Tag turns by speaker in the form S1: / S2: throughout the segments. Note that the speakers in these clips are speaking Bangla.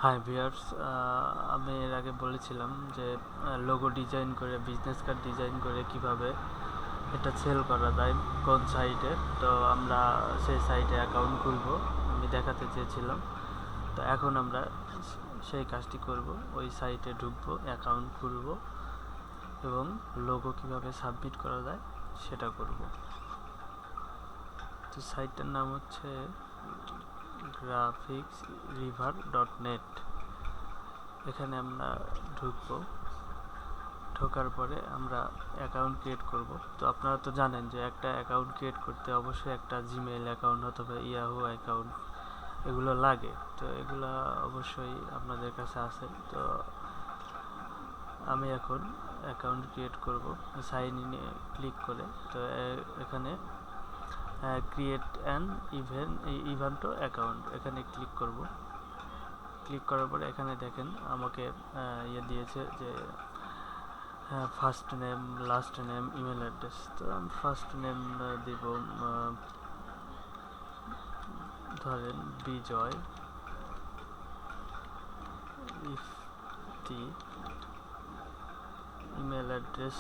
S1: হাই ভিউয়ার্স, আমি এর আগে বলেছিলাম যে লোগো ডিজাইন করে, বিজনেস কার্ড ডিজাইন করে কিভাবে এটা সেল করা যায় কোন সাইটে। তো আমরা সেই সাইটে অ্যাকাউন্ট খুলব, আমি দেখাতে চেয়েছিলাম। তো এখন আমরা সেই কাজটি করব, ওই সাইটে ঢুকবো, অ্যাকাউন্ট খুলব এবং লোগো কিভাবে সাবমিট করা যায় সেটা করব। তো সাইটটার নাম হচ্ছে graphicsriver.net। এখানে আমরা ঢুকবো, ঢোকার পরে আমরা অ্যাকাউন্ট ক্রিয়েট করব। তো আপনারা তো জানেন যে একটা অ্যাকাউন্ট ক্রিয়েট করতে অবশ্যই একটা জিমেইল অ্যাকাউন্ট অথবা ইয়াহু অ্যাকাউন্ট এগুলো লাগে। তো এগুলো অবশ্যই আপনাদের কাছে আছে। তো আমি এখন অ্যাকাউন্ট ক্রিয়েট করব সাইন ইনে ক্লিক করে। তো এখানে ক্রিয়েট অ্যান ইভেন্ট অ্যাকাউন্ট এখানে ক্লিক করব। ক্লিক করার পরে এখানে দেখেন আমাকে দিয়েছে যে first name, last name, email address. তো আমি ফার্স্ট নেম দিব ধরেন বিজয় ইফতি। ইমেল অ্যাড্রেস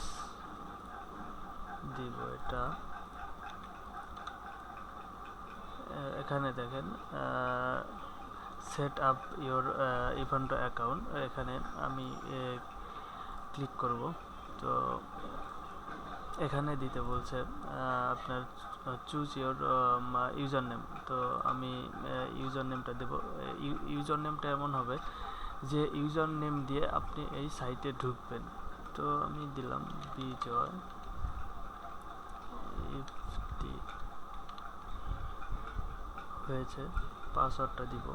S1: দিব এটা। এখানে দেখেন set up your event account, এখানে আমি ক্লিক করব। তো এখানে দিতে বলছে আপনার চুজ ইওর ইউজার নেম। তো আমি ইউজার নেমটা দেব। ইউজার নেমটা এমন হবে যে ইউজার নেম দিয়ে আপনি এই সাইটে ঢুকবেন। তো আমি দিলাম বিজয় ইফতি, হয়েছে। পাসওয়ার্ডটা দিব।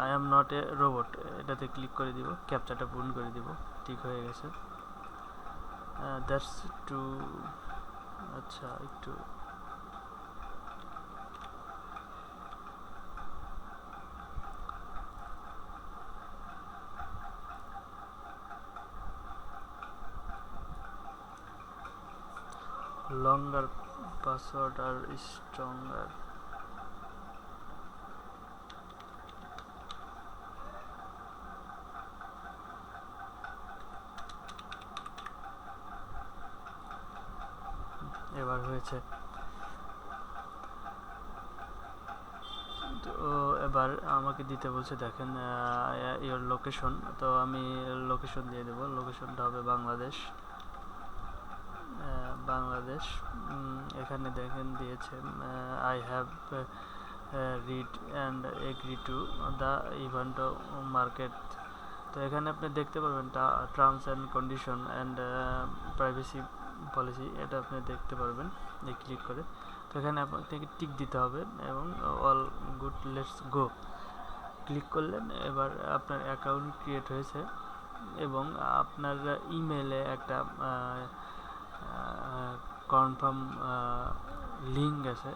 S1: I am not a robot, এটাতে ক্লিক করে দিব, ক্যাপচাটা পূরণ করে দিব। ঠিক হয়ে গেছে। That's too. আচ্ছা, একটু লঙ্গার পাসওয়ার্ড আর স্ট্রঙ্গার। এবার হয়েছে। তো এবার আমাকে দিতে বলছে, দেখেন ইওর লোকেশন। তো আমি লোকেশন দিয়ে দেবো। লোকেশনটা হবে বাংলাদেশ। বাংলাদেশ। এখানে দেখেন দিয়েছে I have read and agree to the event market. তো এখানে আপনি দেখতে পারবেন terms and condition and privacy policy, এটা আপনি দেখতে পারবেন এই ক্লিক করে। তো এখানে আপনাকে টিক দিতে হবে এবং all good, let's go click করলেন। এবার আপনার অ্যাকাউন্ট ক্রিয়েট হয়েছে এবং আপনার ইমেলে একটা কনফার্ম লিঙ্ক আছে,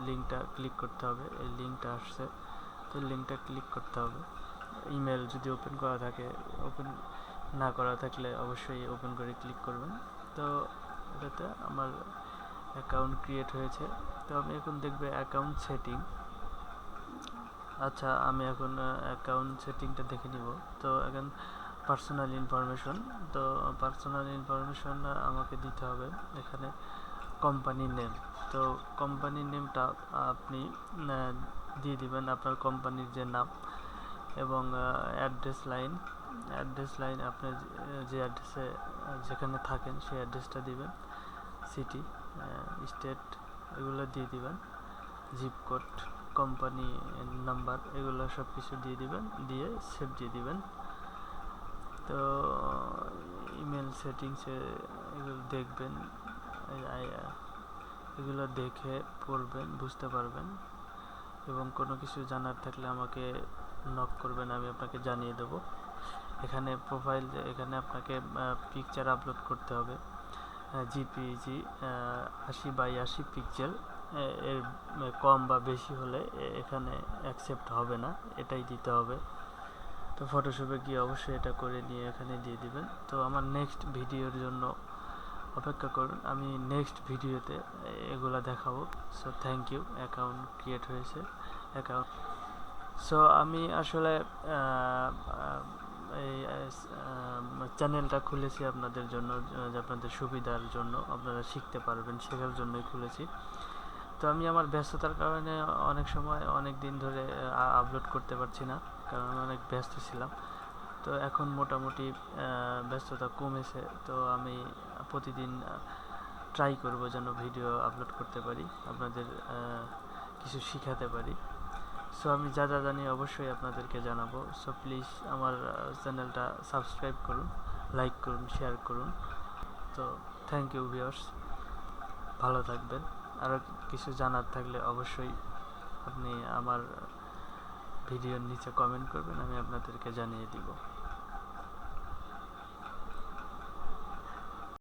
S1: লিঙ্কটা ক্লিক করতে হবে। এই লিঙ্কটা আসছে, তো লিঙ্কটা ক্লিক করতে হবে। ইমেল যদি ওপেন করা থাকে, ওপেন না করা থাকলে অবশ্যই ওপেন করে ক্লিক করবেন। তো এটাতে আমার অ্যাকাউন্ট ক্রিয়েট হয়েছে। তো আমি এখন দেখবে অ্যাকাউন্ট সেটিং। আচ্ছা, আমি এখন অ্যাকাউন্ট সেটিংটা দেখে নিব। তো এখন পার্সোনাল ইনফরমেশন। তো পার্সোনাল ইনফরমেশন আমাকে দিতে হবে এখানে কোম্পানির নেম। তো কোম্পানির নেমটা আপনি দিয়ে দিবেন, আপনার কোম্পানির যে নাম, এবং অ্যাড্রেস লাইন আপনি যে অ্যাড্রেসে যেখানে থাকেন সেই অ্যাড্রেসটা দিবেন। সিটি, স্টেট এগুলো দিয়ে দিবেন। জিপ কোড, কোম্পানি নাম্বার এগুলো সব কিছু দিয়ে দিবেন, দিয়ে সেভ দিয়ে দিবেন। তো ইমেল সেটিংসে এগুলো দেখবেন, এগুলো দেখে পড়বেন, বুঝতে পারবেন। এবং কোনো কিছু জানার থাকলে আমাকে নক করবেন, আমি আপনাকে জানিয়ে দেবো। এখানে প্রোফাইল, এখানে আপনাকে পিকচার আপলোড করতে হবে। জিপিজি 80x80 পিক্সেল, এর কম বা বেশি হলে এখানে অ্যাকসেপ্ট হবে না, এটাই দিতে হবে। তো ফটোশপে গিয়ে অবশ্যই এটা করে নিয়ে এখানে দিয়ে দিবেন। তো আমার নেক্সট ভিডিওর জন্য অপেক্ষা করুন, আমি নেক্সট ভিডিওতে এগুলা দেখাবো। So thank you. Account create হয়েছে, অ্যাকাউন্ট। সো আমি আসলে এই চ্যানেলটা খুলেছি আপনাদের জন্য, যে আপনাদের সুবিধার জন্য, আপনারা শিখতে পারবেন, শেখার জন্যই খুলেছি। তো আমি আমার ব্যস্ততার কারণে অনেক সময় অনেক দিন ধরে আপলোড করতে পারছি না, কারণ আমি অনেক ব্যস্ত ছিলাম। তো এখন মোটামুটি ব্যস্ততা কমেছে, তো আমি প্রতিদিন ট্রাই করব যেন ভিডিও আপলোড করতে পারি, আপনাদের কিছু শিখাতে পারি। সো আমি যা যা জানি অবশ্যই আপনাদেরকে জানাবো। সো প্লিজ আমার চ্যানেলটা সাবস্ক্রাইব করুন, লাইক করুন, শেয়ার করুন। তো থ্যাংক ইউ ভিউয়ার্স, ভালো থাকবেন। আরও কিছু জানার থাকলে অবশ্যই আপনি আমার ভিডিওর নিচে কমেন্ট করবেন, আমি আপনাদেরকে জানিয়ে দিব।